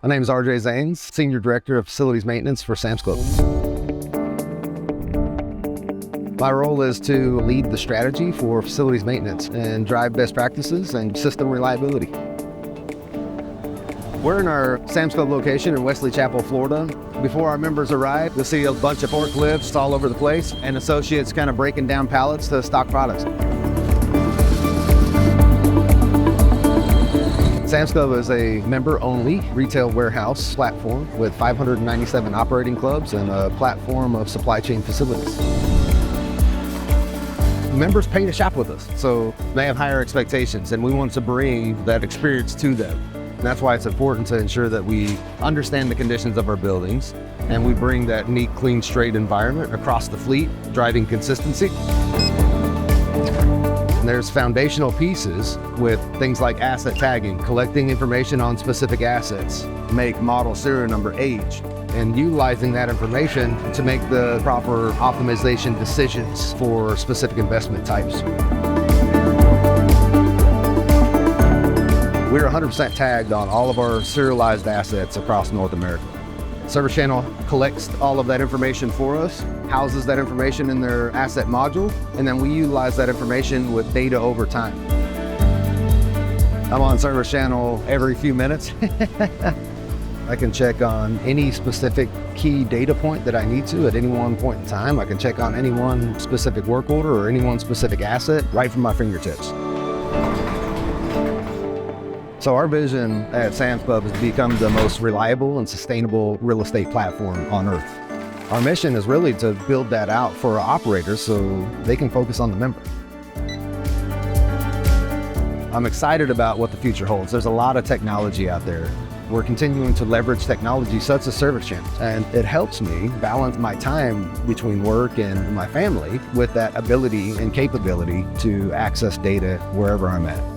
My name is RJ Zanes, Senior Director of Facilities Maintenance for Sam's Club. My role is to lead the strategy for facilities maintenance and drive best practices and system reliability. We're in our Sam's Club location in Wesley Chapel, Florida. Before our members arrive, you'll see a bunch of forklifts all over the place and associates kind of breaking down pallets to stock products. Sam's Club is a member-only retail warehouse platform with 597 operating clubs and a platform of supply chain facilities. Members pay to shop with us, so they have higher expectations, and we want to bring that experience to them. And that's why it's important to ensure that we understand the conditions of our buildings, and we bring that neat, clean, straight environment across the fleet, driving consistency. There's foundational pieces with things like asset tagging, collecting information on specific assets, make, model, serial number, age, and utilizing that information to make the proper optimization decisions for specific investment types. We're 100% tagged on all of our serialized assets across North America. ServiceChannel collects all of that information for us, houses that information in their asset module, and then we utilize that information with data over time. I'm on ServiceChannel every few minutes. I can check on any specific key data point that I need to at any one point in time. I can check on any one specific work order or any one specific asset right from my fingertips. So our vision at Sam's Club is to become the most reliable and sustainable real estate platform on earth. Our mission is really to build that out for our operators so they can focus on the member. I'm excited about what the future holds. There's a lot of technology out there. We're continuing to leverage technology such as ServiceChannel, and it helps me balance my time between work and my family with that ability and capability to access data wherever I'm at.